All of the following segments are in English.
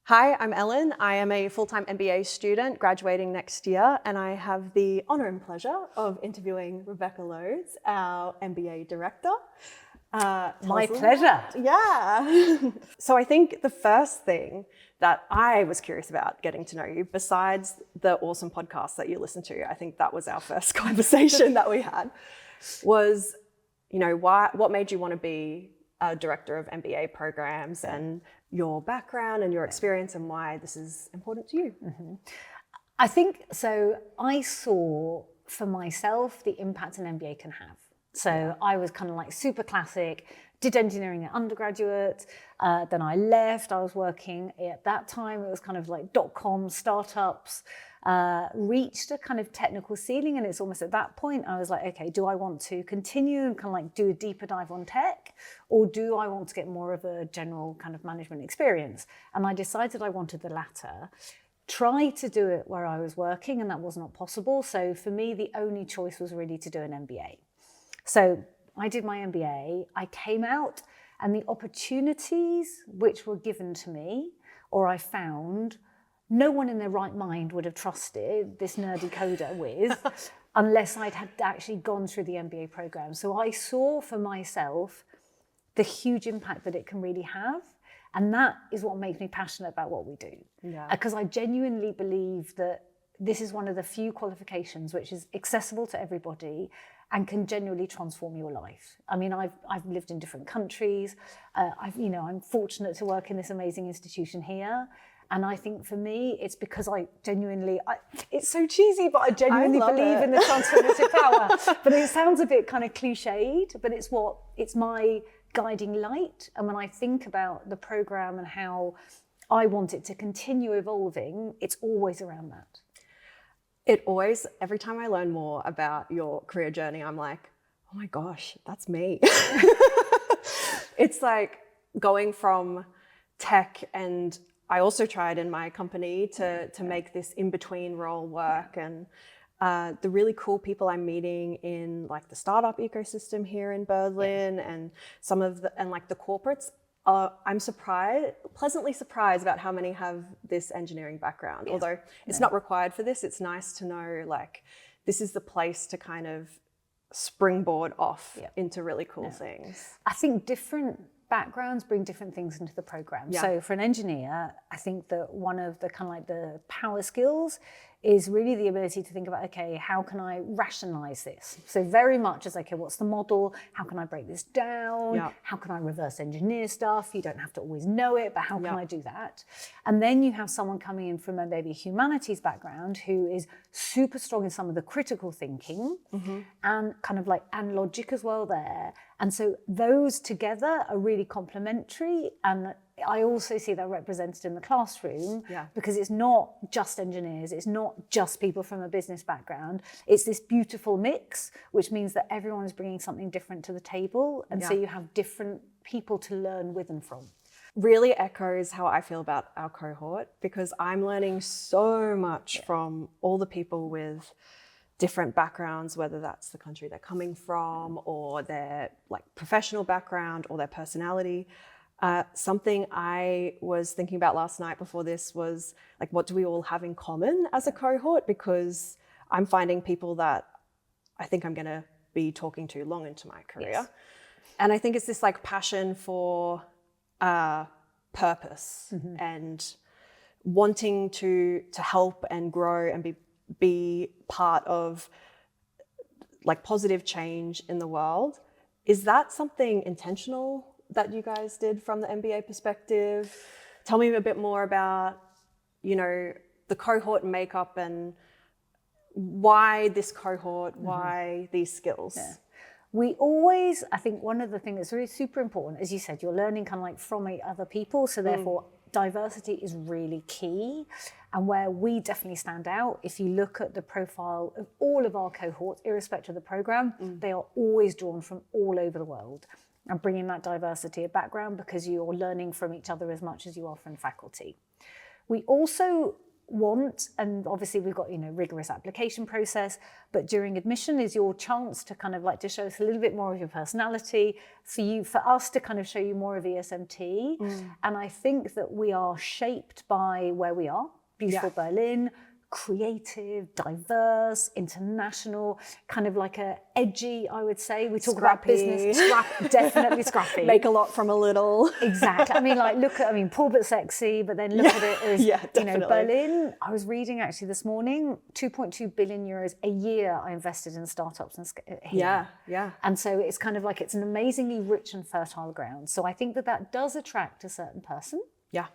Hi, I'm Ellen. I am a full-time MBA student graduating next year, and I have the honor and pleasure of interviewing Rebecca Lodes, our MBA director. My pleasure. Yeah. So I think the first thing that I was curious about getting to know you, besides the awesome podcast that you listen to, I think that was our first conversation that we had, was, what made you want to be a director of MBA programs and your background and your experience and why this is important to you? Mm-hmm. I think, so I saw for myself the impact an MBA can have. So I was kind of like super classic, did engineering at undergraduate, then I left, I was working at that time, it was kind of like .com startups, reached a kind of technical ceiling, and it's almost at that point I was like, okay, do I want to continue and kind of like do a deeper dive on tech, or do I want to get more of a general kind of management experience? And I decided I wanted the latter. Tried to do it where I was working, and that was not possible. So for me, the only choice was really to do an MBA. So I did my MBA, I came out, and the opportunities which were given to me, or I found, no one in their right mind would have trusted this nerdy coder with, unless I'd had actually gone through the MBA program. So I saw for myself the huge impact that it can really have. And that is what makes me passionate about what we do. Because I genuinely believe that this is one of the few qualifications which is accessible to everybody and can genuinely transform your life. I mean, I've lived in different countries. I'm fortunate to work in this amazing institution here. And I think for me, it's because I genuinely, it's so cheesy, but I genuinely believe in the transformative power. But it sounds a bit kind of cliched, but it's my guiding light. And when I think about the program and how I want it to continue evolving, it's always around that. Every time I learn more about your career journey, I'm like, oh my gosh, that's me. It's like going from tech, and I also tried in my company to make this in-between role work, and the really cool people I'm meeting in like the startup ecosystem here in Berlin and some of the corporates, I'm pleasantly surprised about how many have this engineering background. Although it's not required for this, it's nice to know like this is the place to kind of springboard off into really cool things. I think different backgrounds bring different things into the program. So for an engineer, I think that one of the kind of like the power skills is really the ability to think about, okay, how can I rationalize this? So very much as, okay, what's the model? How can I break this down? How can I reverse engineer stuff? You don't have to always know it, but how can I do that? And then you have someone coming in from a maybe humanities background who is super strong in some of the critical thinking and kind of like, and logic as well there. And so those together are really complementary, and I also see that represented in the classroom because it's not just engineers, it's not just people from a business background, it's this beautiful mix, which means that everyone is bringing something different to the table, and so you have different people to learn with and from. Really echoes how I feel about our cohort, because I'm learning so much from all the people with different backgrounds, whether that's the country they're coming from or their like professional background or their personality. Something I was thinking about last night before this was like, what do we all have in common as a cohort? Because I'm finding people that I think I'm going to be talking to long into my career. And I think it's this like passion for purpose and wanting to help and grow and be part of like positive change in the world. Is that something intentional that you guys did from the MBA perspective? Tell me a bit more about, the cohort makeup and why this cohort, why these skills? We always, I think one of the things that's really super important, as you said, you're learning kind of like from other people, so therefore diversity is really key. And where we definitely stand out, if you look at the profile of all of our cohorts, irrespective of the program, they are always drawn from all over the world and bringing that diversity of background, because you're learning from each other as much as you are from faculty. We also want, and obviously we've got, rigorous application process, but during admission is your chance to kind of like to show us a little bit more of your personality, for us to kind of show you more of ESMT. And I think that we are shaped by where we are, beautiful Berlin, creative, diverse, international, kind of like a edgy, I would say. We talk about business, definitely scrappy. Make a lot from a little. Exactly. I mean, poor but sexy, but then look at it as, Berlin. I was reading actually this morning, 2.2 billion euros a year I invested in startups here. Yeah. And so it's kind of like, it's an amazingly rich and fertile ground. So I think that does attract a certain person. Yeah.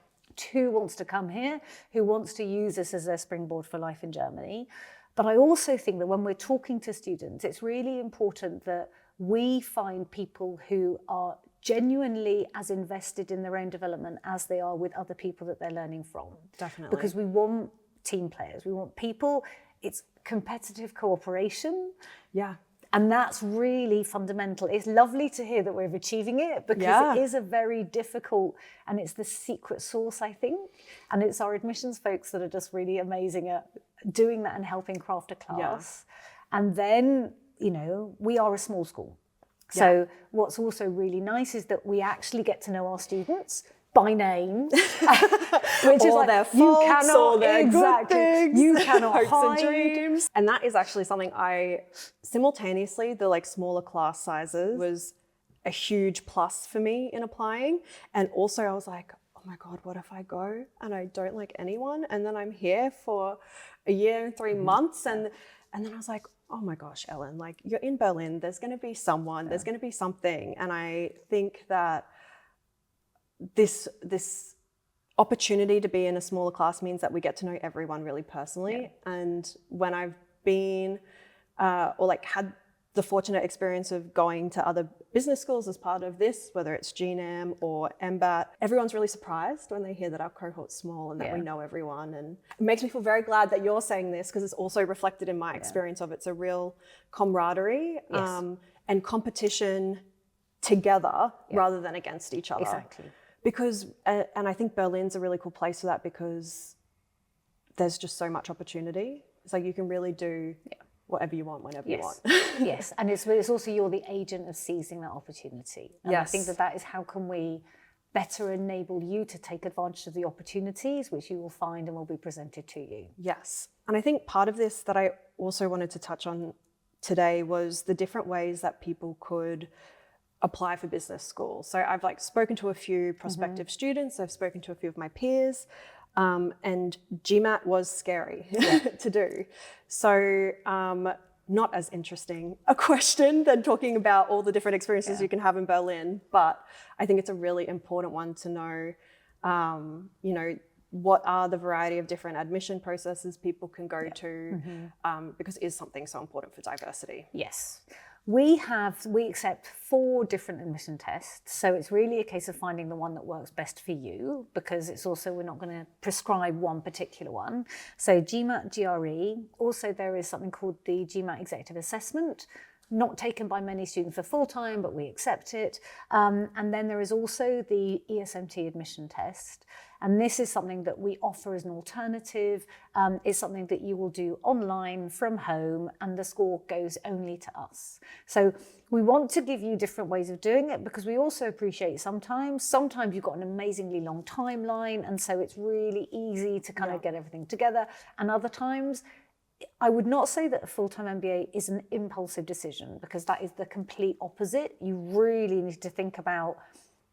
Who wants to come here, who wants to use this as their springboard for life in Germany. But I also think that when we're talking to students, it's really important that we find people who are genuinely as invested in their own development as they are with other people that they're learning from. Definitely. Because we want team players, we want people, it's competitive cooperation. Yeah. And that's really fundamental. It's lovely to hear that we're achieving it, because it is a very difficult, and it's the secret sauce, I think. And it's our admissions folks that are just really amazing at doing that and helping craft a class. Yeah. And then, we are a small school. So what's also really nice is that we actually get to know our students by name, which is like their faults, all their good things, you cannot hopes hide. and dreams. And that is actually something simultaneously, the smaller class sizes was a huge plus for me in applying. And also I was like, oh my God, what if I go and I don't like anyone? And then I'm here for a year and 3 months. And then I was like, oh my gosh, Ellen, you're in Berlin, there's going to be someone, there's going to be something. And I think that this opportunity to be in a smaller class means that we get to know everyone really personally. And when I've been had the fortunate experience of going to other business schools as part of this, whether it's GNAM or MBAT, everyone's really surprised when they hear that our cohort's small and that we know everyone. And it makes me feel very glad that you're saying this, because it's also reflected in my experience of it's a real camaraderie and competition together rather than against each other. Exactly. Because, and I think Berlin's a really cool place for that, because there's just so much opportunity. It's like you can really do whatever you want, whenever you want. Yes, and it's also you're the agent of seizing that opportunity. And I think that is how can we better enable you to take advantage of the opportunities which you will find and will be presented to you. Yes, and I think part of this that I also wanted to touch on today was the different ways that people could apply for business school. So I've spoken to a few prospective students, I've spoken to a few of my peers, and GMAT was scary to do. So not as interesting a question than talking about all the different experiences you can have in Berlin, but I think it's a really important one to know, what are the variety of different admission processes people can go to, because it is something so important for diversity. Yes. We accept 4 different admission tests. So it's really a case of finding the one that works best for you, because it's also, we're not going to prescribe one particular one. So GMAT, GRE. Also, there is something called the GMAT Executive Assessment, not taken by many students for full-time, but we accept it. And then there is also the ESMT admission test. And this is something that we offer as an alternative. It's something that you will do online from home, and the score goes only to us. So we want to give you different ways of doing it, because we also appreciate sometimes you've got an amazingly long timeline, and so it's really easy to kind of get everything together. And other times, I would not say that a full-time MBA is an impulsive decision, because that is the complete opposite. You really need to think about,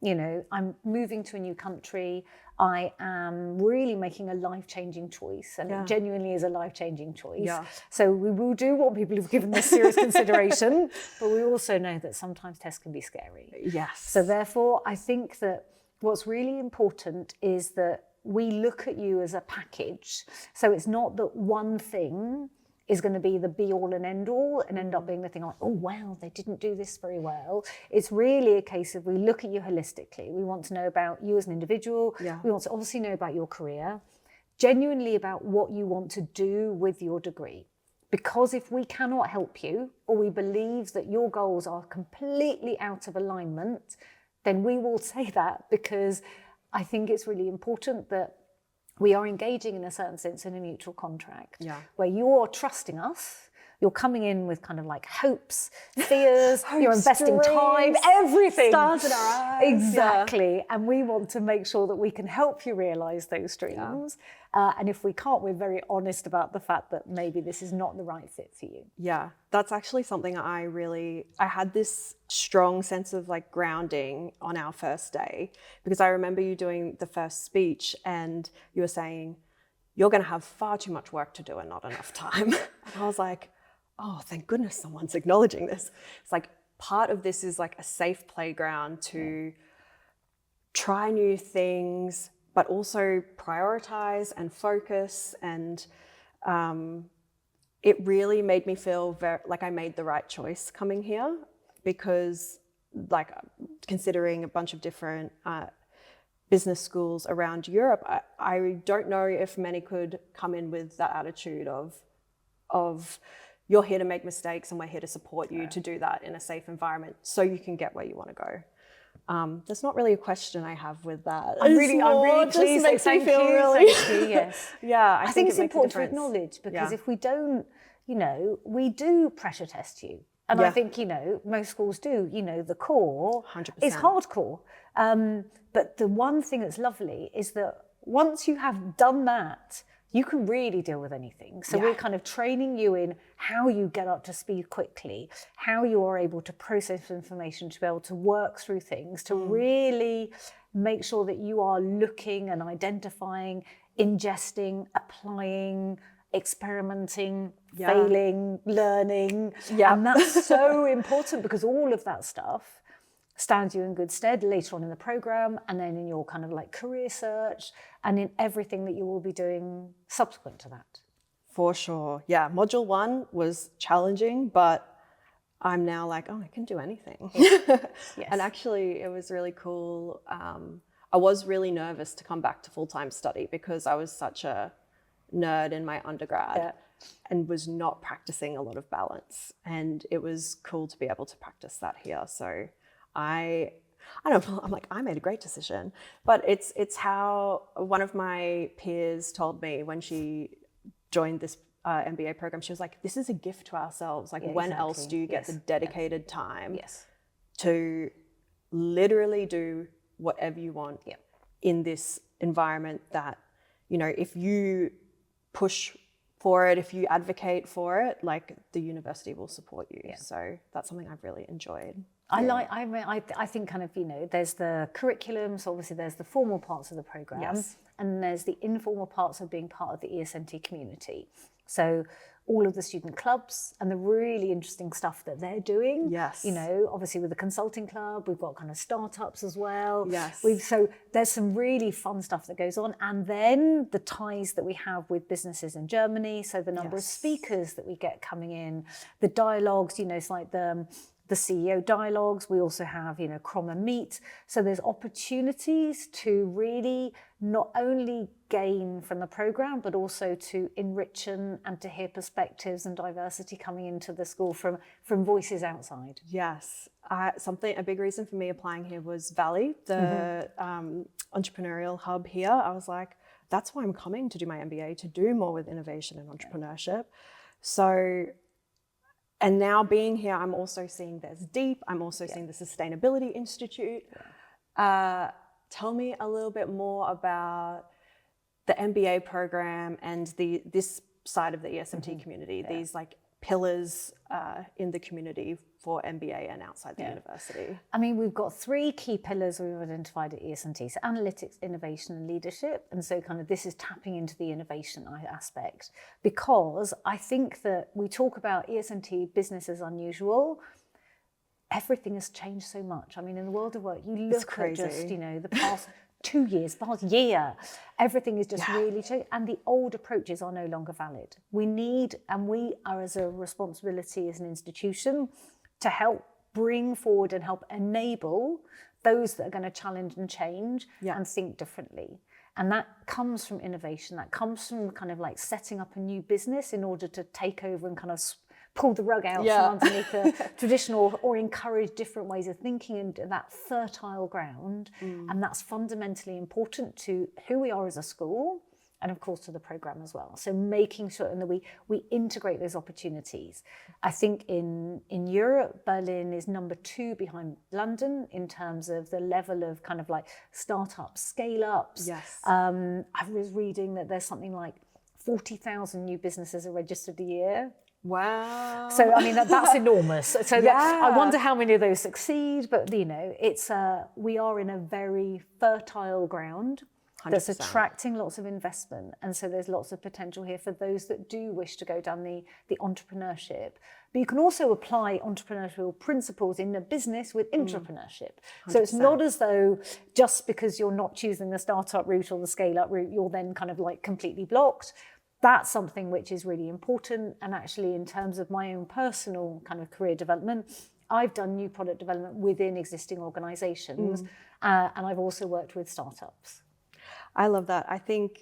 I'm moving to a new country. I am really making a life-changing choice, and it genuinely is a life-changing choice. Yeah. So we will do want people who've given this serious consideration, but we also know that sometimes tests can be scary. Yes. So therefore, I think that what's really important is that we look at you as a package. So it's not that one thing is going to be the be all and end all and end up being the thing like, oh, wow, they didn't do this very well. It's really a case of we look at you holistically. We want to know about you as an individual. Yeah. We want to obviously know about your career, genuinely about what you want to do with your degree. Because if we cannot help you, or we believe that your goals are completely out of alignment, then we will say that, because I think it's really important that we are engaging in a certain sense in a mutual contract where you're trusting us. You're coming in with kind of like hopes, fears, you're investing time, everything. Stars in our eyes. Exactly. Yeah. And we want to make sure that we can help you realize those dreams. Yeah. And if we can't, we're very honest about the fact that maybe this is not the right fit for you. Yeah, that's actually something I had this strong sense of like grounding on our first day, because I remember you doing the first speech and you were saying, you're going to have far too much work to do and not enough time. And I was like, oh, thank goodness someone's acknowledging this. It's like part of this is like a safe playground to try new things, but also prioritize and focus. And it really made me feel like I made the right choice coming here, because like considering a bunch of different business schools around Europe, I don't know if many could come in with that attitude of you're here to make mistakes and we're here to support you to do that in a safe environment so you can get where you want to go. There's not really a question I have with that. I'm really pleased. Makes me feel really. Thank you, yes. Yeah, I think it's important to acknowledge, because if we don't, we do pressure test you. And I think, most schools do, the core 100%. is hardcore. But the one thing that's lovely is that once you have done that, you can really deal with anything. So we're kind of training you in how you get up to speed quickly, how you are able to process information, to be able to work through things, to really make sure that you are looking and identifying, ingesting, applying, experimenting, failing, learning. Yeah. And that's so important, because all of that stuff stands you in good stead later on in the program, and then in your kind of like career search, and in everything that you will be doing subsequent to that. For sure. Yeah, module 1 was challenging, but I'm now like, I can do anything. Yes. And actually it was really cool. I was really nervous to come back to full-time study, because I was such a nerd in my undergrad and was not practicing a lot of balance. And it was cool to be able to practice that here. So I don't know, I'm like, I made a great decision. But it's how one of my peers told me when she joined this MBA program. She was like, this is a gift to ourselves. Like, when else do you get the dedicated time to literally do whatever you want in this environment that, if you push for it, if you advocate for it, like, the university will support you. So that's something I've really enjoyed. I think kind of, there's the curriculum, so obviously there's the formal parts of the program, and there's the informal parts of being part of the ESMT community. So all of the student clubs and the really interesting stuff that they're doing. Yes. Obviously with the consulting club, we've got kind of startups as well. Yes. So there's some really fun stuff that goes on. And then the ties that we have with businesses in Germany. So the number of speakers that we get coming in, the dialogues, it's like the CEO dialogues. We also have, Chroma Meet. So there's opportunities to really not only gain from the program, but also to enrich and to hear perspectives and diversity coming into the school from voices outside. Yes. A big reason for me applying here was Valley, the entrepreneurial hub here. I was like, that's why I'm coming to do my MBA, to do more with innovation and entrepreneurship. So, and now being here, I'm also seeing there's Deep. I'm also seeing the Sustainability Institute. Tell me a little bit more about the MBA program and this side of the ESMT community, these like pillars in the community for MBA and outside the university. I mean, we've got 3 key pillars we've identified at ESMT. So analytics, innovation, and leadership. And so kind of this is tapping into the innovation aspect, because I think that we talk about ESMT business as unusual. Everything has changed so much. I mean, in the world of work, you look at just, the past 2 years, past year, everything is just really changed, and the old approaches are no longer valid. We need, and we are as a responsibility as an institution to help bring forward and help enable those that are going to challenge and change and think differently. And that comes from innovation. That comes from kind of like setting up a new business in order to take over and kind of pull the rug out from underneath the traditional, or encourage different ways of thinking, and that fertile ground. And that's fundamentally important to who we are as a school, and of course to the program as well. So making sure that we integrate those opportunities. I think in Europe, Berlin is number 2 behind London in terms of the level of kind of like startups, scale-ups. Yes. I was reading that there's something like 40,000 new businesses are registered a year. Wow. So, I mean, that's enormous. So Yeah. I wonder how many of those succeed, but, you know, we are in a very fertile ground 100%. that's attracting lots of investment. And so there's lots of potential here for those that do wish to go down the entrepreneurship. But you can also apply entrepreneurial principles in a business with entrepreneurship. 100%. So it's not as though just because you're not choosing the startup route or the scale-up route, you're then kind of like completely blocked. That's something which is really important. And actually, in terms of my own personal kind of career development, I've done new product development within existing organizations. And I've also worked with startups. I love that. I think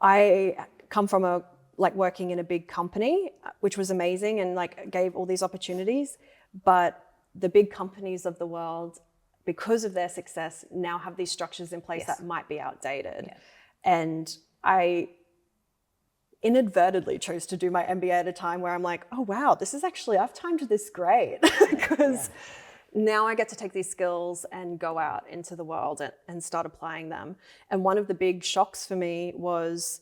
I come from working in a big company, which was amazing and like gave all these opportunities. But the big companies of the world, because of their success, now have these structures in place that might be outdated. Yeah. And I inadvertently chose to do my MBA at a time where I'm like, oh wow, I've timed this great, because now I get to take these skills and go out into the world and start applying them. And one of the big shocks for me was,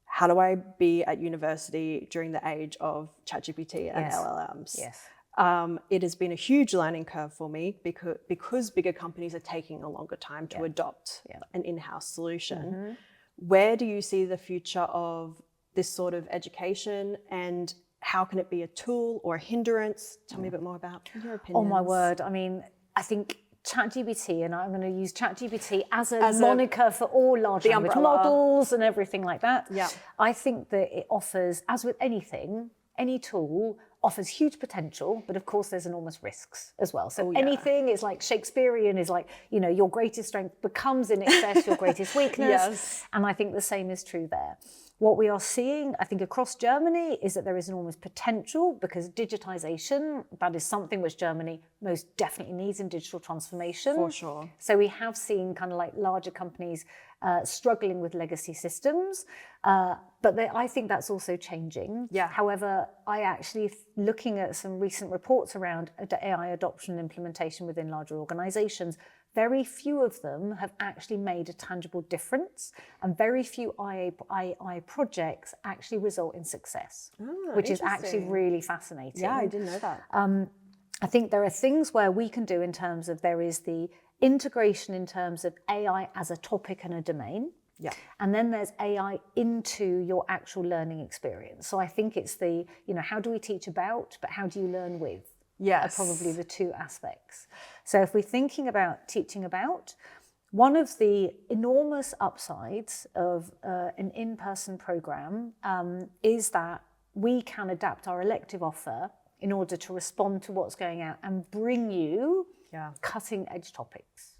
how do I be at university during the age of ChatGPT and LLMs? Yes. It has been a huge learning curve for me because bigger companies are taking a longer time to adopt an in-house solution. Mm-hmm. Where do you see the future of this sort of education, and how can it be a tool or a hindrance? Tell me a bit more about your opinions. Oh my word. I mean, I think ChatGPT, and I'm going to use ChatGPT as a moniker for all large language models and everything like that. Yeah. I think that it offers, as with anything, any tool offers huge potential, but of course there's enormous risks as well. So anything is like Shakespearean, is like, you know, your greatest strength becomes in excess your greatest weakness. Yes. And I think the same is true there. What we are seeing, I think, across Germany is that there is enormous potential, because digitization, that is something which Germany most definitely needs in digital transformation. For sure. So we have seen kind of like larger companies struggling with legacy systems, but I think that's also changing. Yeah. However, I actually, looking at some recent reports around AI adoption and implementation within larger organizations, very few of them have actually made a tangible difference, and very few AI projects actually result in success, which is actually really fascinating. Yeah, I didn't know that. I think there are things where we can do in terms of, there is the integration in terms of AI as a topic and a domain. Yeah. And then there's AI into your actual learning experience. So I think it's the, you know, how do we teach about, but how do you learn with? Yes. Are probably the two aspects. So if we're thinking about teaching about, one of the enormous upsides of an in-person program is that we can adapt our elective offer in order to respond to what's going out and bring you cutting edge topics.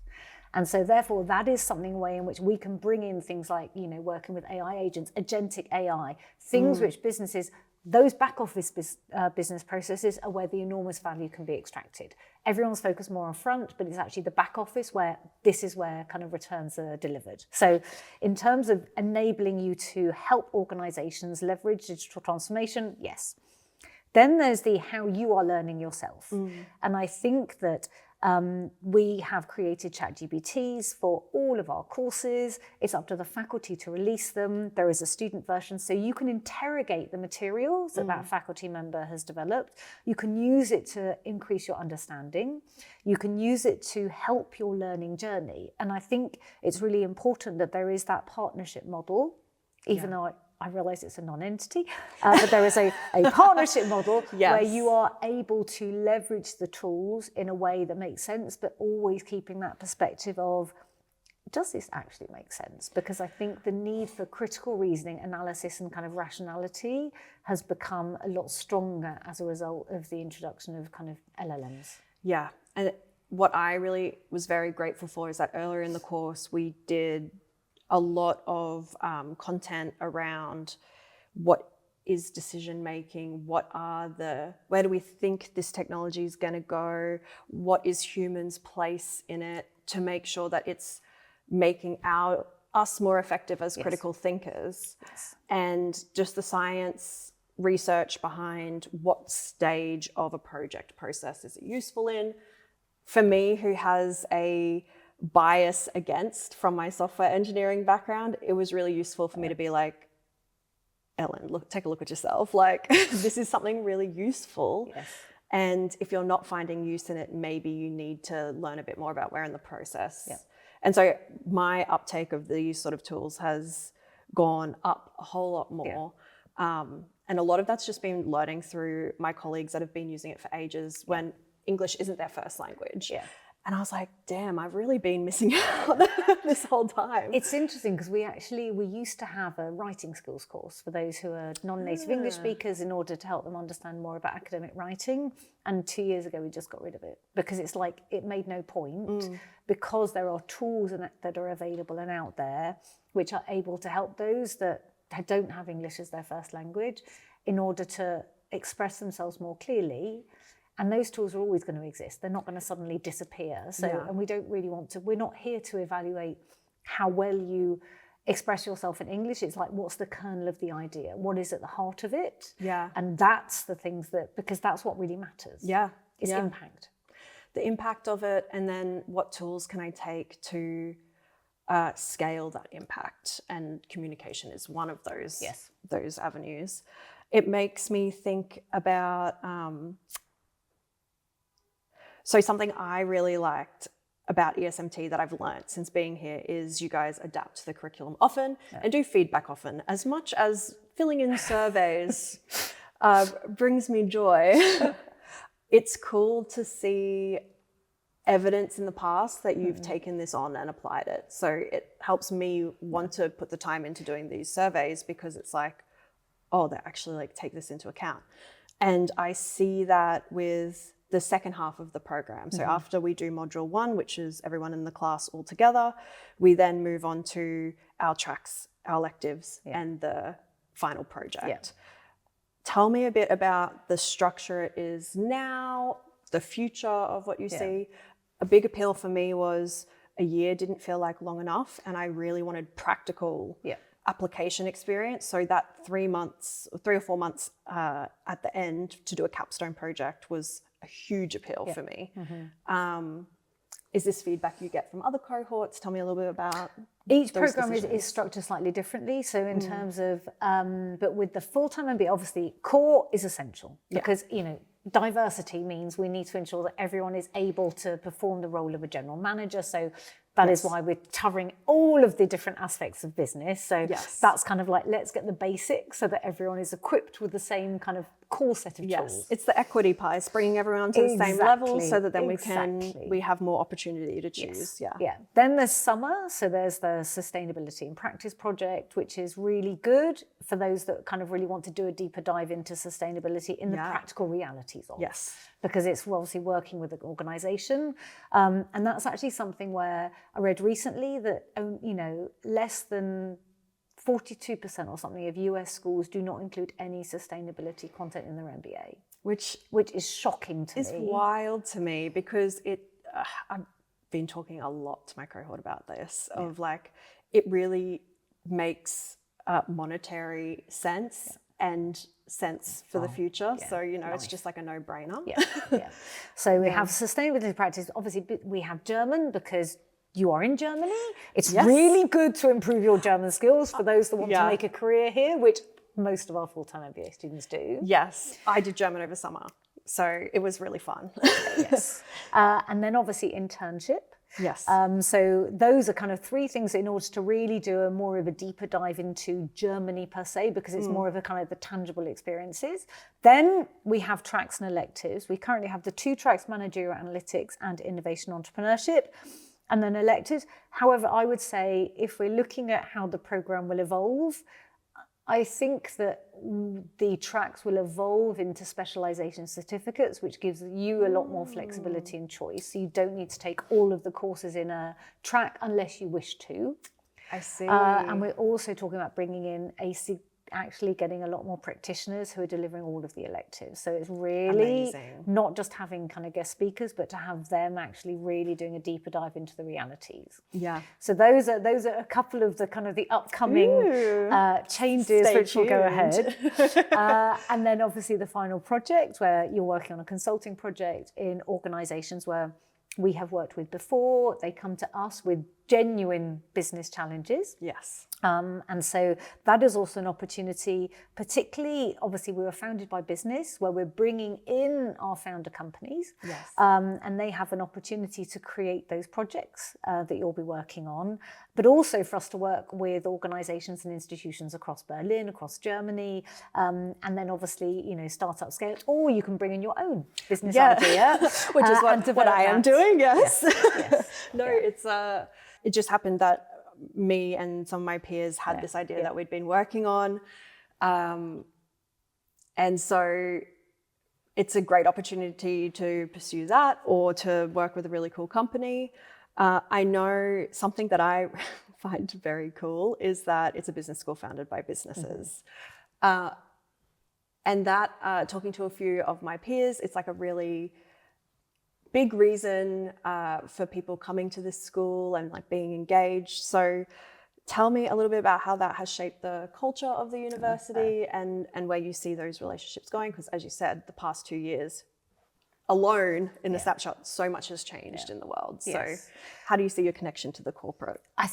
And so therefore that is something, way in which we can bring in things like, you know, working with AI agents, agentic AI, things which businesses, those back office business processes are where the enormous value can be extracted. Everyone's focused more on front, but it's actually the back office where this is where kind of returns are delivered. So in terms of enabling you to help organizations leverage digital transformation, yes. Then there's the how you are learning yourself. And I think that we have created ChatGPTs for all of our courses. It's up to the faculty to release them. There is a student version, so you can interrogate the materials that faculty member has developed. You can use it to increase your understanding. You can use it to help your learning journey. And I think it's really important that there is that partnership model, even though I realize it's a non-entity, but there is a partnership model where you are able to leverage the tools in a way that makes sense, but always keeping that perspective of, does this actually make sense? Because I think the need for critical reasoning, analysis, and kind of rationality has become a lot stronger as a result of the introduction of kind of LLMs. Yeah, and what I really was very grateful for is that earlier in the course, we did a lot of content around what is decision making, where do we think this technology is going to go, what is humans' place in it, to make sure that it's making our us more effective as critical thinkers, and just the science research behind what stage of a project process is it useful in. For me, who has a bias against from my software engineering background, it was really useful for me to be like, Ellen, take a look at yourself. Like, this is something really useful. Yes. And if you're not finding use in it, maybe you need to learn a bit more about where in the process. Yeah. And so my uptake of these sort of tools has gone up a whole lot more. And a lot of that's just been learning through my colleagues that have been using it for ages when English isn't their first language. Yeah. And I was like, damn, I've really been missing out this whole time. It's interesting because we used to have a writing skills course for those who are non-native English speakers in order to help them understand more about academic writing. And 2 years ago, we just got rid of it because it's like it made no point because there are tools that are available and out there which are able to help those that don't have English as their first language in order to express themselves more clearly. And those tools are always going to exist. They're not going to suddenly disappear. So, and we don't really want to, we're not here to evaluate how well you express yourself in English. It's like, what's the kernel of the idea? What is at the heart of it? Yeah. And that's the things because that's what really matters. Yeah. It's impact. The impact of it, and then what tools can I take to scale that impact? And communication is one of those avenues. It makes me think about, so something I really liked about ESMT that I've learned since being here is you guys adapt the curriculum often and do feedback often. As much as filling in surveys brings me joy, it's cool to see evidence in the past that you've taken this on and applied it. So it helps me want to put the time into doing these surveys because it's like, oh, they actually like take this into account. And I see that with the second half of the program. So after we do module 1, which is everyone in the class all together, we then move on to our tracks, our electives, and the final project. Tell me a bit about the structure it is now, the future of what you see. A big appeal for me was a year didn't feel like long enough, and I really wanted practical application experience. So that 3 or 4 months at the end to do a capstone project was a huge appeal for me. Is this feedback you get from other cohorts? Tell me a little bit about each program is structured slightly differently. So in terms of, but with the full-time MBA, obviously core is essential because, you know, diversity means we need to ensure that everyone is able to perform the role of a general manager. So that is why we're covering all of the different aspects of business. So that's kind of like, let's get the basics so that everyone is equipped with the same kind of core set of tools. It's the equity piece, bringing everyone to the same level so that then we have more opportunity to choose. Then there's summer. So there's the sustainability in practice project, which is really good for those that kind of really want to do a deeper dive into sustainability in the practical realities of it. Because it's obviously working with an organization. And that's actually something where I read recently that, you know, less than 42% or something of US schools do not include any sustainability content in their MBA. Which is shocking to me. It's wild to me because I've been talking a lot to my cohort about this, of like, it really makes monetary sense and sense for the future. So, you know, it's just like a no-brainer. So we have sustainability practice. Obviously, we have German because you are in Germany. It's really good to improve your German skills for those that want to make a career here, which most of our full-time MBA students do. Yes, I did German over summer, so it was really fun. And then obviously internship. So those are kind of 3 things in order to really do a more of a deeper dive into Germany per se, because it's more of a kind of the tangible experiences. Then we have tracks and electives. We currently have the 2 tracks, managerial analytics and innovation entrepreneurship, and then electives. However, I would say if we're looking at how the program will evolve, I think that the tracks will evolve into specialization certificates, which gives you a lot more flexibility and choice. So you don't need to take all of the courses in a track unless you wish to. I see. And we're also talking about bringing in a actually getting a lot more practitioners who are delivering all of the electives. So it's really Amazing. not just having kind of guest speakers, but to have them actually really doing a deeper dive into the realities. Yeah. So those are a couple of the kind of the upcoming changes Stay which will go ahead. tuned. And then obviously the final project where you're working on a consulting project in organisations where we have worked with before. They come to us with genuine business challenges. Yes. And so that is also an opportunity, particularly, obviously, we were founded by business, where we're bringing in our founder companies. Yes. And they have an opportunity to create those projects that you'll be working on, but also for us to work with organizations and institutions across Berlin, across Germany, and then obviously, startup scale, or you can bring in your own business idea. Which is what I am doing, yes. Yes. No, it just happened that me and some of my peers had this idea that we'd been working on. And so it's a great opportunity to pursue that or to work with a really cool company. I know something that I find very cool is that it's a business school founded by businesses. And that, talking to a few of my peers, it's like a really big reason for people coming to this school and like being engaged. So tell me a little bit about how that has shaped the culture of the university and where you see those relationships going. Because as you said, the past 2 years alone in a snapshot, so much has changed in the world. So how do you see your connection to the corporate? I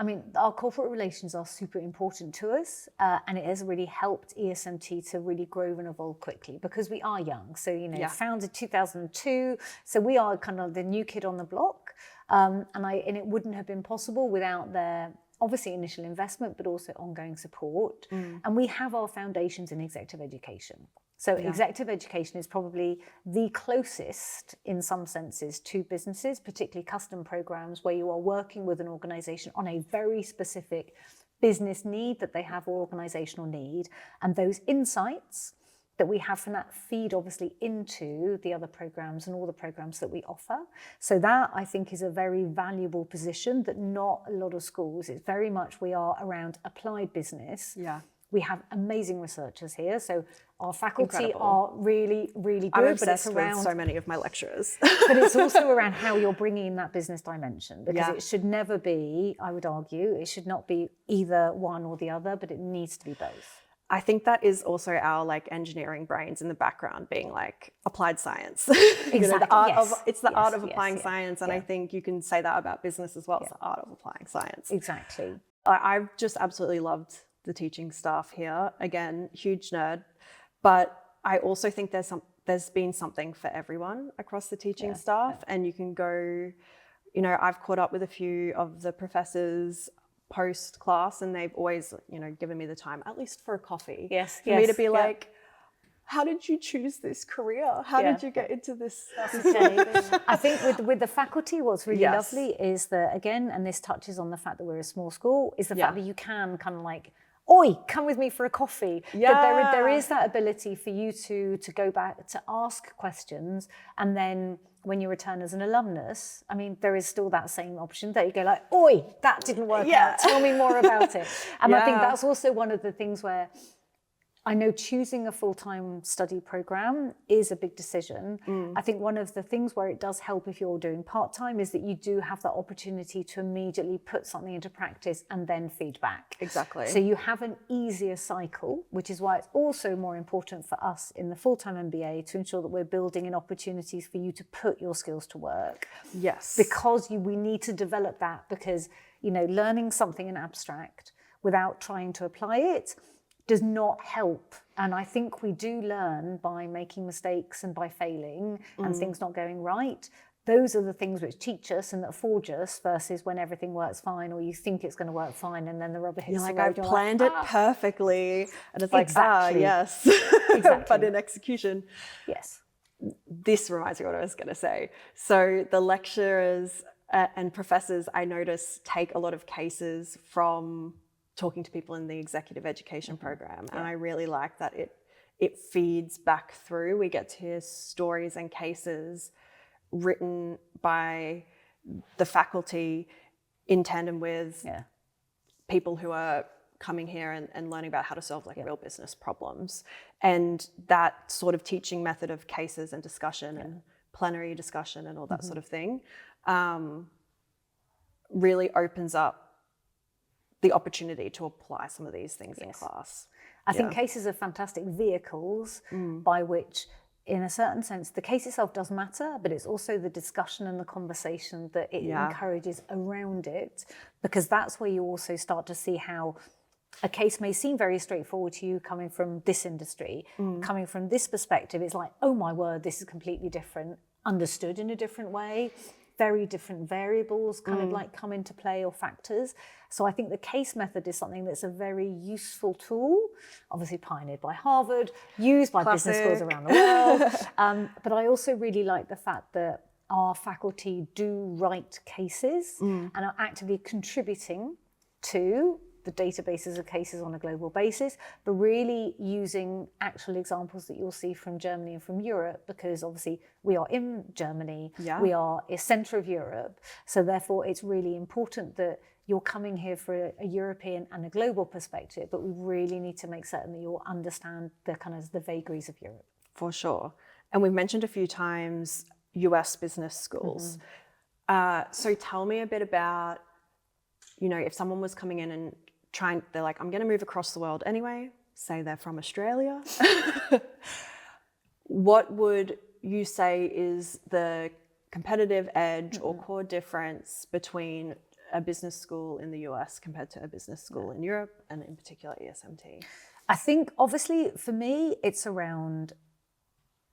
mean, our corporate relations are super important to us, and it has really helped ESMT to really grow and evolve quickly because we are young. So, founded 2002, so we are kind of the new kid on the block, and it wouldn't have been possible without their obviously initial investment, but also ongoing support. And we have our foundations in executive education. So executive education is probably the closest in some senses to businesses, particularly custom programs where you are working with an organization on a very specific business need that they have or organizational need. And those insights that we have from that feed obviously into the other programs and all the programs that we offer. So that I think is a very valuable position that not a lot of schools, it's very much we are around applied business. Yeah. We have amazing researchers here, so our faculty Incredible. are really, really good. I'm obsessed but it's around with so many of my lecturers. but it's also around how you're bringing in that business dimension, because Yeah. it should never be, I would argue, it should not be either one or the other, but it needs to be both. I think that is also our like engineering brains in the background being like applied science. Exactly. The art Yes. it's the art of Yes, applying yes, science. And I think you can say that about business as well. It's the art of applying science. Exactly. I've just absolutely loved the teaching staff here. Again, huge nerd. But I also think there's been something for everyone across the teaching staff. And you can go, I've caught up with a few of the professors post-class and they've always, given me the time, at least for a coffee. For me to be like, how did you choose this career? How did you get into this? I think with the faculty, what's really lovely is that, again, and this touches on the fact that we're a small school, is the fact that you can kind of like, oi, come with me for a coffee. That there is that ability for you to go back, to ask questions, and then when you return as an alumnus, I mean, there is still that same option that you go like, oi, that didn't work out, tell me more about it. And I think that's also one of the things where I know choosing a full-time study program is a big decision. I think one of the things where it does help if you're doing part-time is that you do have that opportunity to immediately put something into practice and then feedback. Exactly. So you have an easier cycle, which is why it's also more important for us in the full-time MBA to ensure that we're building in opportunities for you to put your skills to work. Yes. Because we need to develop that, because, learning something in abstract without trying to apply it does not help. And I think we do learn by making mistakes and by failing and things not going right. Those are the things which teach us and that forge us, versus when everything works fine or you think it's going to work fine and then the rubber hits the road. I've planned it perfectly. And it's like, yes. Exactly. But in execution. Yes. This reminds me of what I was going to say. So the lecturers and professors, I notice, take a lot of cases from talking to people in the executive education program. And I really like that it feeds back through. We get to hear stories and cases written by the faculty in tandem with people who are coming here and learning about how to solve like real business problems. And that sort of teaching method of cases and discussion and plenary discussion and all that sort of thing really opens up the opportunity to apply some of these things in class. I think cases are fantastic vehicles by which, in a certain sense, the case itself does matter, but it's also the discussion and the conversation that it encourages around it, because that's where you also start to see how a case may seem very straightforward to you coming from this industry, coming from this perspective. It's like, oh my word, this is completely different, understood in a different way. Very different variables kind of like come into play, or factors. So I think the case method is something that's a very useful tool, obviously pioneered by Harvard, used by business schools around the world. But I also really like the fact that our faculty do write cases and are actively contributing to the databases of cases on a global basis, but really using actual examples that you'll see from Germany and from Europe, because obviously we are in Germany, we are a centre of Europe, so therefore it's really important that you're coming here for a European and a global perspective, but we really need to make certain that you'll understand the kind of the vagaries of Europe. For sure. And we've mentioned a few times US business schools. So tell me a bit about, you know, if someone was coming in and they're like, I'm going to move across the world anyway, say they're from Australia. What would you say is the competitive edge or core difference between a business school in the US compared to a business school in Europe, and in particular ESMT? I think obviously for me, it's around,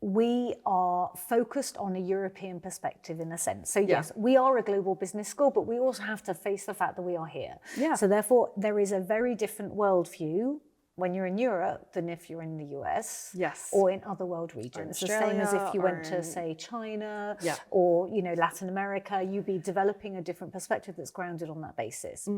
we are focused on a European perspective in a sense. So yes, we are a global business school, but we also have to face the fact that we are here. So therefore, there is a very different worldview when you're in Europe than if you're in the US or in other world regions. The same as if you went to, say, China or, you know, Latin America, you'd be developing a different perspective that's grounded on that basis.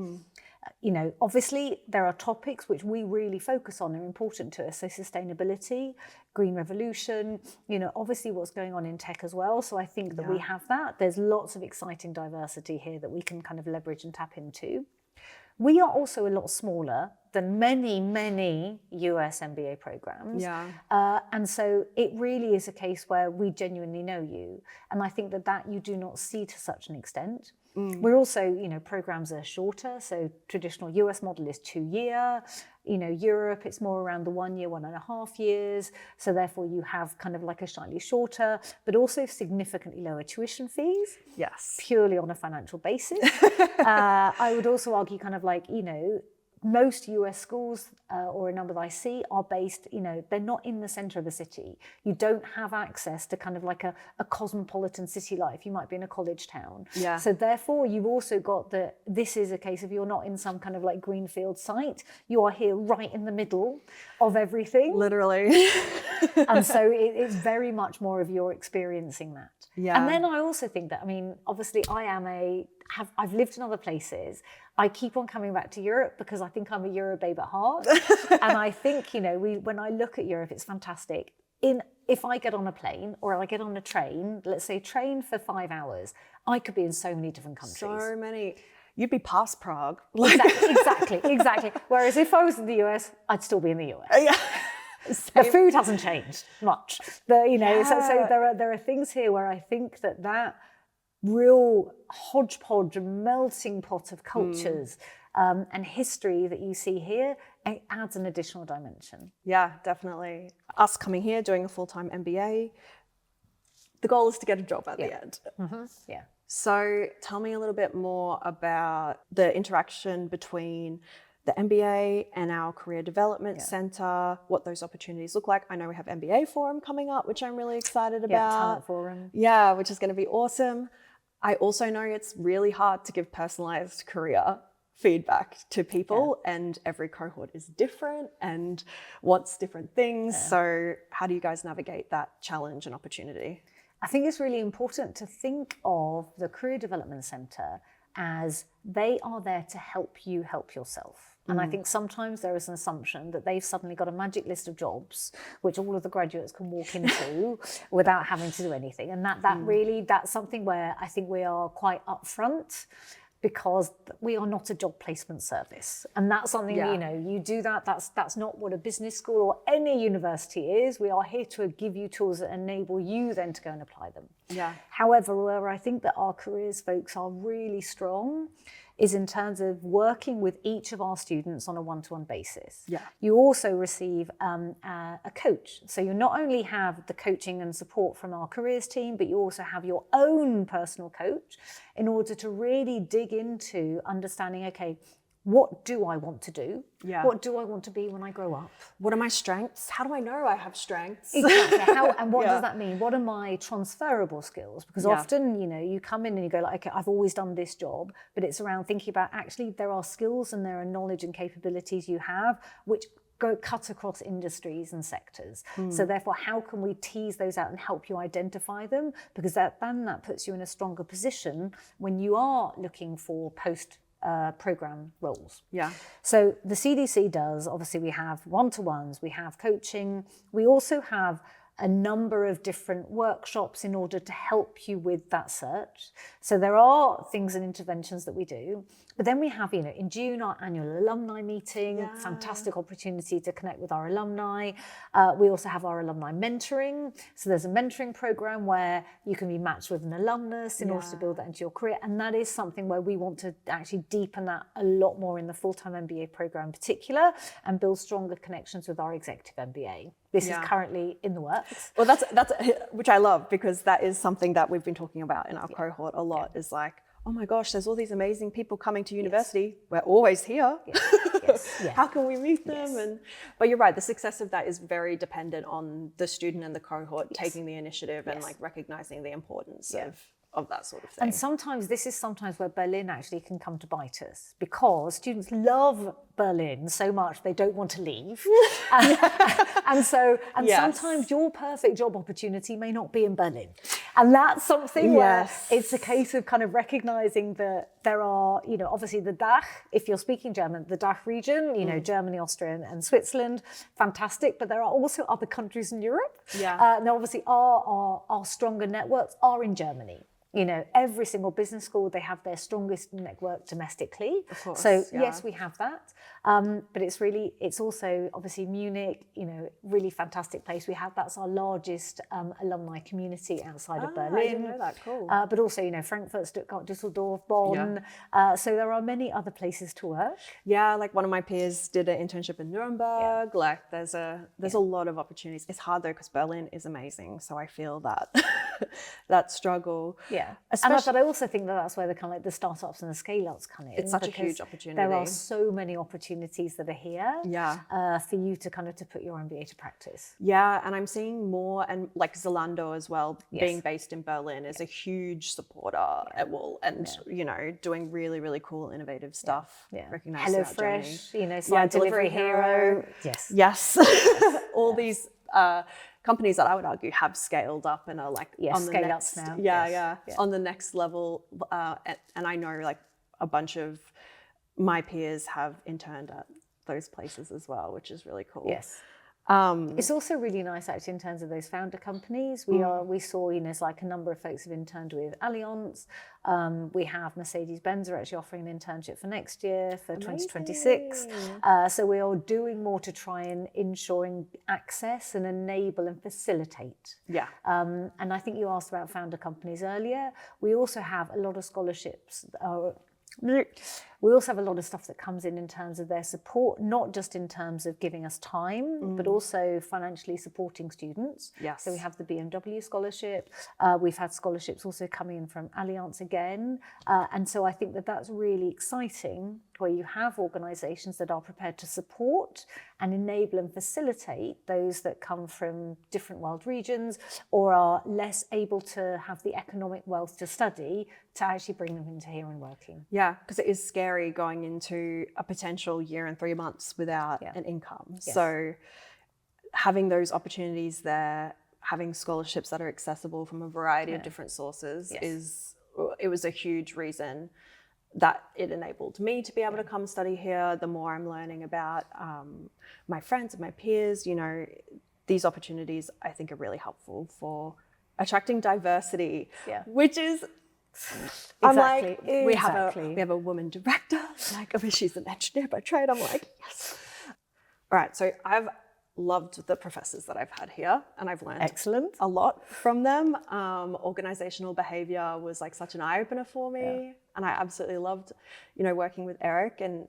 You know, obviously there are topics which we really focus on, are important to us. So sustainability, green revolution, you know, obviously what's going on in tech as well. So I think that we have that. There's lots of exciting diversity here that we can kind of leverage and tap into. We are also a lot smaller than many US MBA programs. And so it really is a case where we genuinely know you. And I think that you do not see to such an extent. We're also, you know, programs are shorter. So traditional US model is 2 year. You know, Europe, it's more around the 1 year, 1.5 years. So therefore you have kind of like a slightly shorter, but also significantly lower tuition fees. Purely on a financial basis. I would also argue kind of like, you know, most US schools or a number that I see are based, you know, they're not in the center of the city. You don't have access to kind of like a cosmopolitan city life. You might be in a college town. So therefore you've also got this is a case of you're not in some kind of like greenfield site. You are here right in the middle of everything. Literally. And so it's very much more of you're experiencing that. And then I also think that, I mean, obviously I've lived in other places. I keep on coming back to Europe because I think I'm a Euro babe at heart. And I think, you know, when I look at Europe, it's fantastic. If I get on a plane or I get on a train, let's say train for 5 hours, I could be in so many different countries. So many. You'd be past Prague. Exactly. Whereas if I was in the US, I'd still be in the US. The food hasn't changed much. But, you know, so there are things here where I think that real hodgepodge, melting pot of cultures and history that you see here, it adds an additional dimension. Yeah, definitely. Us coming here, doing a full-time MBA, the goal is to get a job at the end. So tell me a little bit more about the interaction between the MBA and our Career Development Centre, what those opportunities look like. I know we have MBA Forum coming up, which I'm really excited about. Talent Forum. Yeah, which is going to be awesome. I also know it's really hard to give personalised career feedback to people, and every cohort is different and wants different things. So how do you guys navigate that challenge and opportunity? I think it's really important to think of the Career Development Centre as they are there to help you help yourself. And I think sometimes there is an assumption that they've suddenly got a magic list of jobs which all of the graduates can walk into without having to do anything. And that's something where I think we are quite upfront because we are not a job placement service. And that's something, Yeah. you know, you do that, that's not what a business school or any university is. We are here to give you tools that enable you then to go and apply them. Yeah. However, where I think that our careers folks are really strong is in terms of working with each of our students on a one-to-one basis. Yeah. You also receive a coach. So you not only have the coaching and support from our careers team, but you also have your own personal coach in order to really dig into understanding, okay, what do I want to do? Yeah. What do I want to be when I grow up? What are my strengths? How do I know I have strengths? Exactly. And what Yeah. does that mean? What are my transferable skills? Because Yeah. often, you know, you come in and you go like, okay, I've always done this job, but it's around thinking about actually there are skills and there are knowledge and capabilities you have which cut across industries and sectors. So therefore, how can we tease those out and help you identify them? Because that puts you in a stronger position when you are looking for program roles. Yeah. So the CDC does, obviously we have one-to-ones, we have coaching, we also have a number of different workshops in order to help you with that search. So there are things and interventions that we do, but then we have, you know, in June, our annual alumni meeting, Yeah. fantastic opportunity to connect with our alumni. We also have our alumni mentoring. So there's a mentoring program where you can be matched with an alumnus in order to build that into your career. And that is something where we want to actually deepen that a lot more in the full-time MBA program in particular and build stronger connections with our executive MBA. This is currently in the works. Well, that's which I love, because that is something that we've been talking about in our cohort a lot, is like, oh my gosh, there's all these amazing people coming to university. We're always here. How can we meet them? But you're right, the success of that is very dependent on the student and the cohort taking the initiative and like recognizing the importance of that sort of thing. And this is sometimes where Berlin actually can come to bite us, because students love Berlin so much they don't want to leave. and sometimes your perfect job opportunity may not be in Berlin. And that's something where it's a case of kind of recognizing that there are, you know, obviously the DACH, if you're speaking German, the DACH region, you know, Germany, Austria and Switzerland, fantastic. But there are also other countries in Europe. Now, obviously our stronger networks are in Germany. You know, every single business school, they have their strongest network domestically. Of course, so yes, we have that. But it's also obviously Munich, you know, really fantastic place. That's our largest alumni community outside of Berlin. I didn't know that, cool. But also, you know, Frankfurt, Stuttgart, Düsseldorf, Bonn. So there are many other places to work. Yeah, like one of my peers did an internship in Nuremberg. Like there's a lot of opportunities. It's hard though, because Berlin is amazing. So I feel that that struggle. Yeah, Especially, but I also think that's where the kind of like the startups and the scale-ups come in. It's such a huge opportunity. There are so many opportunities that are here. For you to kind of to put your MBA to practice. Yeah, and I'm seeing more, and like Zalando as well, being based in Berlin, is a huge supporter you know, doing really, really cool, innovative stuff. Recognized HelloFresh, you know, delivery hero. Yes. All these companies that I would argue have scaled up and are like on the next now. On the next level. And I know like a bunch of my peers have interned at those places as well, which is really cool. It's also really nice actually in terms of those founder companies. We saw, you know, it's like a number of folks have interned with Allianz. We have Mercedes-Benz are actually offering an internship for next year, for 2026. So we are doing more to try and ensuring access and enable and facilitate. And I think you asked about founder companies earlier. We also have a lot of scholarships. We also have a lot of stuff that comes in terms of their support, not just in terms of giving us time, but also financially supporting students. So we have the BMW scholarship. We've had scholarships also coming in from Allianz again. And so I think that that's really exciting, where you have organisations that are prepared to support and enable and facilitate those that come from different world regions or are less able to have the economic wealth to study, to actually bring them into here and working. Yeah, because it is scary going into a potential year and 3 months without an income. So having those opportunities there, having scholarships that are accessible from a variety of different sources it was a huge reason that it enabled me to be able to come study here. The more I'm learning about my friends and my peers, you know, these opportunities I think are really helpful for attracting diversity, which is I'm Exactly. like, we have a woman director. Like, I mean, she's an engineer by trade. I'm like, yes. All right, so I've loved the professors that I've had here, and I've learned Excellent. a lot from them. Organizational behavior was like such an eye-opener for me, and I absolutely loved, working with Eric, and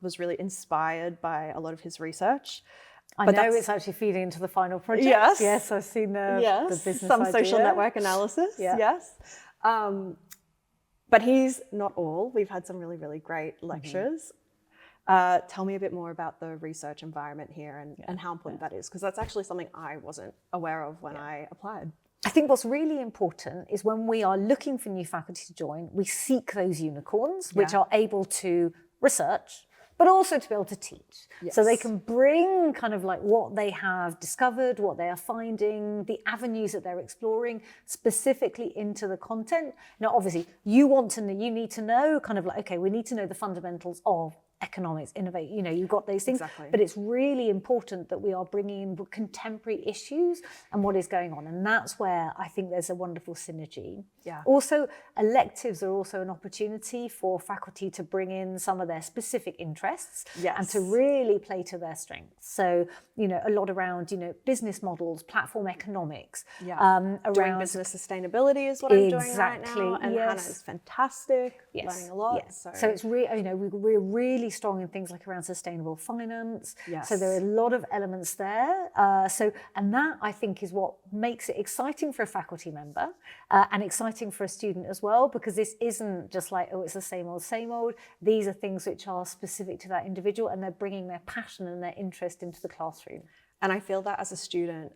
was really inspired by a lot of his research. I know it's actually feeding into the final project. Yes. Yes, I've seen the business some idea. social network analysis. Yeah. Yes. But he's not all. We've had some really, really great lectures. Tell me a bit more about the research environment here and how important that is, because that's actually something I wasn't aware of when I applied. I think what's really important is when we are looking for new faculty to join, we seek those unicorns which are able to research, but also to be able to teach. Yes. So they can bring kind of like what they have discovered, what they are finding, the avenues that they're exploring specifically into the content. Now, obviously, you need to know kind of like, okay, we need to know the fundamentals of economics, innovate, you've got those things. Exactly. But it's really important that we are bringing in contemporary issues and what is going on. And that's where I think there's a wonderful synergy. Yeah. Also, electives are also an opportunity for faculty to bring in some of their specific interests and to really play to their strengths. So, a lot around, business models, platform economics. Doing Around business sustainability is what I'm doing right now. And yes. Hannah is fantastic, Yes. learning a lot. Yes. So it's really, we're really strong in things like around sustainable finance. Yes. So there are a lot of elements there. And that I think is what makes it exciting for a faculty member and exciting for a student as well, because this isn't just like, oh, it's the same old, same old. These are things which are specific to that individual, and they're bringing their passion and their interest into the classroom. And I feel that as a student,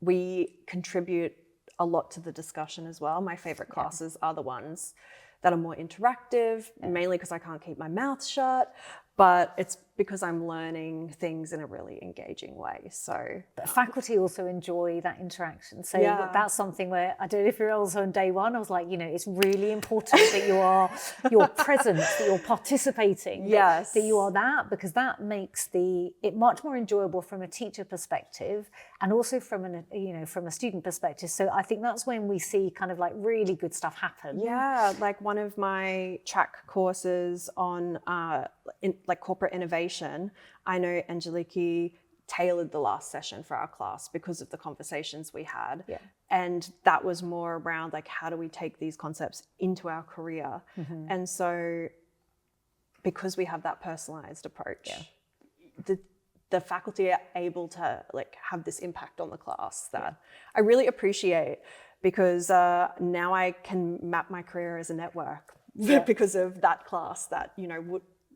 we contribute a lot to the discussion as well. My favorite classes are the ones that are more interactive, mainly because I can't keep my mouth shut, but it's because I'm learning things in a really engaging way. So but faculty also enjoy that interaction. So that's something where, I don't know if you're also on day one, I was like, it's really important that you're present, that you're participating, that you are that, because that makes it much more enjoyable from a teacher perspective and also from from a student perspective. So I think that's when we see kind of like really good stuff happen. Yeah, like one of my track courses on corporate innovation, I know Angeliki tailored the last session for our class because of the conversations we had. Yeah. And that was more around like, how do we take these concepts into our career? Mm-hmm. And so because we have that personalized approach, the faculty are able to like have this impact on the class that I really appreciate, because now I can map my career as a network because of that class that,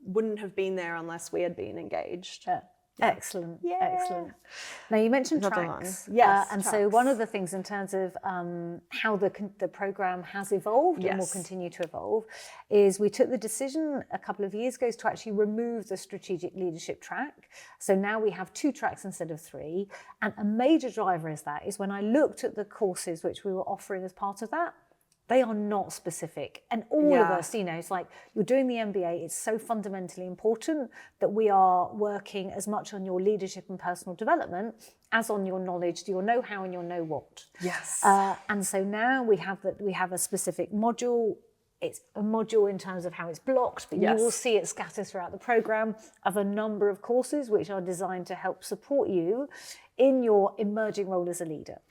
wouldn't have been there unless we had been engaged. Yeah. Excellent. Excellent. Now you mentioned tracks. Yes. And so one of the things in terms of how the program has evolved and will continue to evolve is we took the decision a couple of years ago to actually remove the strategic leadership track. So now we have 2 tracks instead of 3. And a major driver is when I looked at the courses which we were offering as part of that, they are not specific. And all of us, it's like you're doing the MBA, it's so fundamentally important that we are working as much on your leadership and personal development as on your knowledge, your know-how and your know-what. Yes. And so now we have a specific module. It's a module in terms of how it's blocked, but you will see it scattered throughout the program of a number of courses which are designed to help support you in your emerging role as a leader.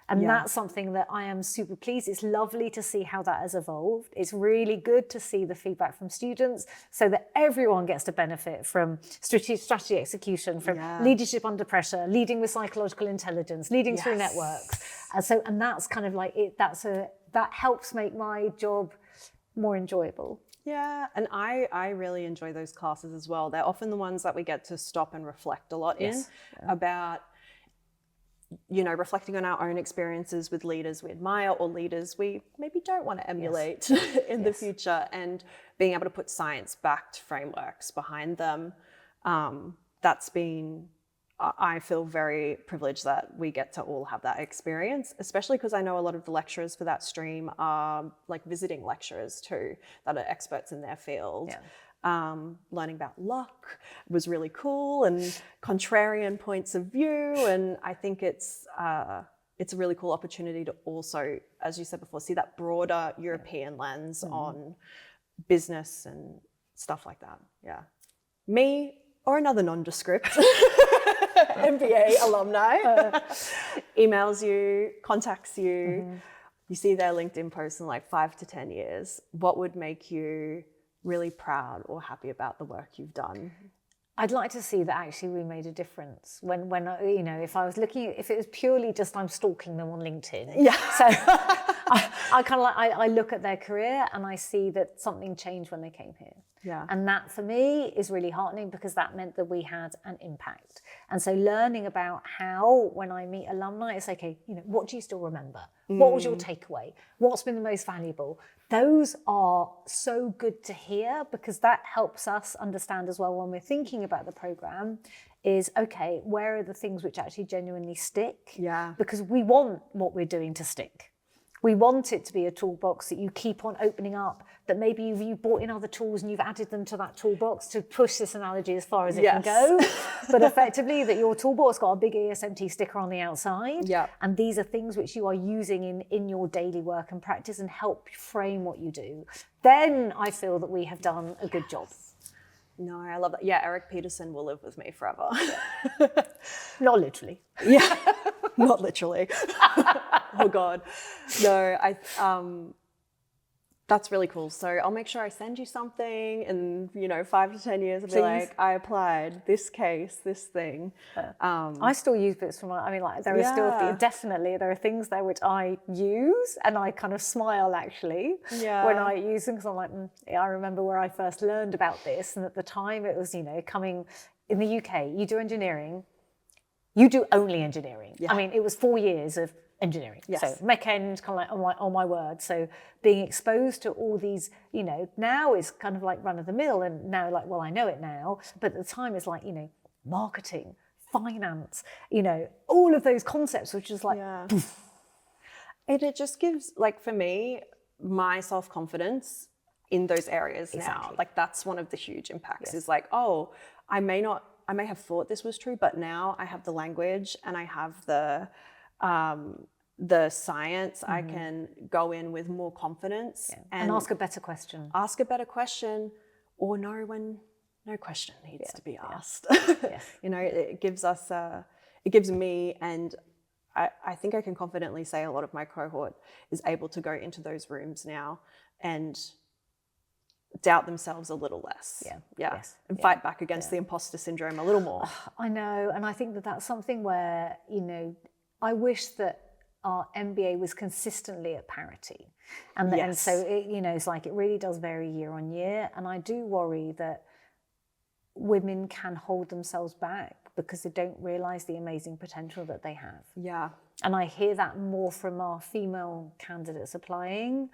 And that's something that I am super pleased. It's lovely to see how that has evolved. It's really good to see the feedback from students so that everyone gets to benefit from strategy execution, from leadership under pressure, leading with psychological intelligence, leading through networks. And that's kind of like it. That helps make my job more enjoyable. Yeah, and I really enjoy those classes as well. They're often the ones that we get to stop and reflect a lot about, reflecting on our own experiences with leaders we admire or leaders we maybe don't want to emulate in the future, and being able to put science-backed frameworks behind them. That's been, I feel very privileged that we get to all have that experience, especially because I know a lot of the lecturers for that stream are like visiting lecturers too, that are experts in their field. Yeah. Learning about luck was really cool, and contrarian points of view. And I think it's it's a really cool opportunity to also, as you said before, see that broader European lens on business and stuff like that. Yeah. Me or another nondescript MBA alumni emails you, contacts you, you see their LinkedIn post in like 5 to 10 years. What would make you really proud or happy about the work you've done? I'd like to see that actually we made a difference. When you know, if I was looking, if it was purely just I'm stalking them on LinkedIn. Yeah. So I kind of like, I look at their career and I see that something changed when they came here. Yeah. And that for me is really heartening because that meant that we had an impact. And so learning about how, when I meet alumni, it's okay, you know, what do you still remember? What was your takeaway? What's been the most valuable? Those are so good to hear because that helps us understand as well when we're thinking about the program is, okay, where are the things which actually genuinely stick? Yeah. Because we want what we're doing to stick. We want it to be a toolbox that you keep on opening up, that maybe you've brought in other tools and you've added them to that toolbox to push this analogy as far as it can go. But effectively that your toolbox got a big ESMT sticker on the outside. Yeah. And these are things which you are using in your daily work and practice and help frame what you do. Then I feel that we have done a good job. No, I love that. Yeah, Eric Peterson will live with me forever. Not literally. Yeah, not literally. Oh God, no. That's really cool. So I'll make sure I send you something, in 5 to 10 years, I'll be like, I applied this case, this thing. I still use bits from there are still definitely there are things there which I use, and I kind of smile actually when I use them because I'm like, I remember where I first learned about this, and at the time it was coming in the UK. You do engineering, you do only engineering. Yeah. I mean, it was 4 years of engineering. Yes. So mech eng, kind of like on my word. So being exposed to all these, now is kind of like run of the mill, and now like, well, I know it now, but at the time it's like, marketing, finance, all of those concepts, which is like, poof. And it just gives, like, for me, my self-confidence in those areas now. Like, that's one of the huge impacts is like, oh, I may have thought this was true, but now I have the language and I have the science. I can go in with more confidence and ask a better question. Ask a better question, or know when no question needs to be asked. Yes. It gives us, it gives me, and I think I can confidently say a lot of my cohort is able to go into those rooms now and doubt themselves a little less. And fight back against the imposter syndrome a little more. I know, and I think that that's something where, I wish that our MBA was consistently at parity. And so, it's like it really does vary year on year. And I do worry that women can hold themselves back because they don't realise the amazing potential that they have. Yeah. And I hear that more from our female candidates applying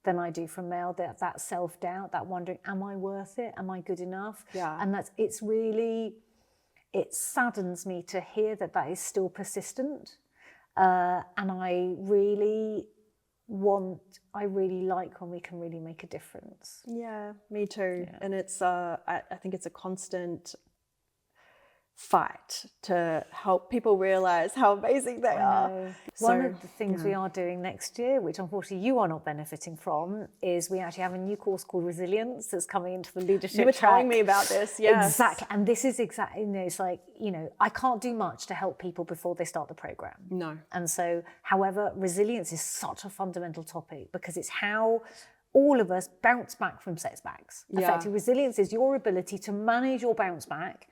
than I do from male, that self-doubt, that wondering, am I worth it? Am I good enough? Yeah. And it saddens me to hear that is still persistent. And I really like when we can really make a difference. Yeah, me too. Yeah. And it's, I think it's a constant fight to help people realize how amazing they are. One of the things we are doing next year, which unfortunately you are not benefiting from, is we actually have a new course called Resilience that's coming into the leadership. You were telling me about this, yes. Exactly, and this is exactly, it's like, I can't do much to help people before they start the program. No. And so, however, resilience is such a fundamental topic because it's how all of us bounce back from setbacks. Effectively, resilience is your ability to manage your bounce back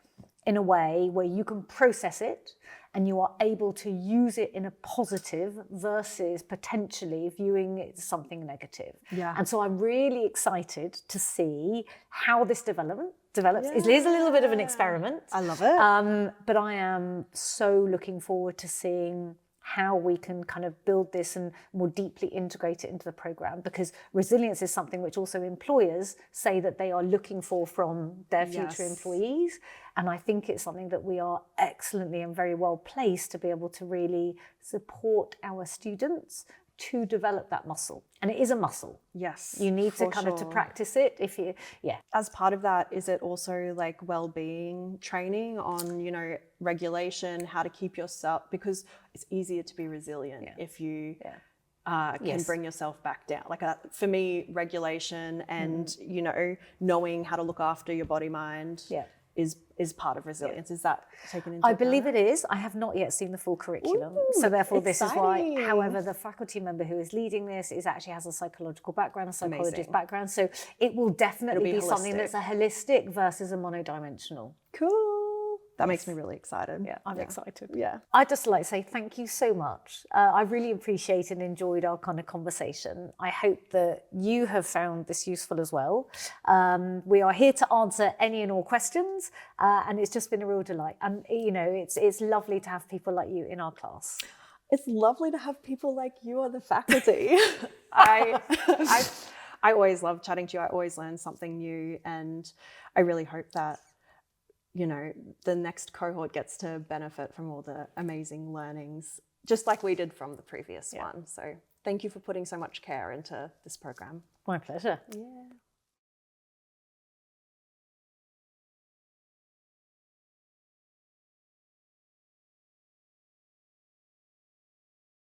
in a way where you can process it and you are able to use it in a positive versus potentially viewing it as something negative. Yeah. And so I'm really excited to see how this develops. It is a little bit of an experiment. I love it. But I am so looking forward to seeing how we can kind of build this and more deeply integrate it into the program, because resilience is something which also employers say that they are looking for from their future employees. And I think it's something that we are excellently and very well placed to be able to really support our students to develop that muscle. And it is a muscle. Yes. You need to for kind of to sure. practice it if you, As part of that, is it also like well-being training on, you know, regulation, how to keep yourself, because it's easier to be resilient if you can bring yourself back down. Like for me, regulation and, you know, knowing how to look after your body, mind is part of resilience. Is that taken into account? I believe it is. I have not yet seen the full curriculum. So therefore this is why, however, the faculty member who is leading this actually has a psychological background, a psychologist background. So it will definitely be something that's a holistic versus a monodimensional. Cool. That makes me really excited. Yeah, I'm excited. Yeah. I'd just like to say thank you so much. I really appreciate and enjoyed our kind of conversation. I hope that you have found this useful as well. We are here to answer any and all questions, and it's just been a real delight. And, you know, it's lovely to have people like you in our class. It's lovely to have people like you on the faculty. I always love chatting to you. I always learn something new, and I really hope that, you know, the next cohort gets to benefit from all the amazing learnings, just like we did from the previous one. So thank you for putting so much care into this program. My pleasure. Yeah.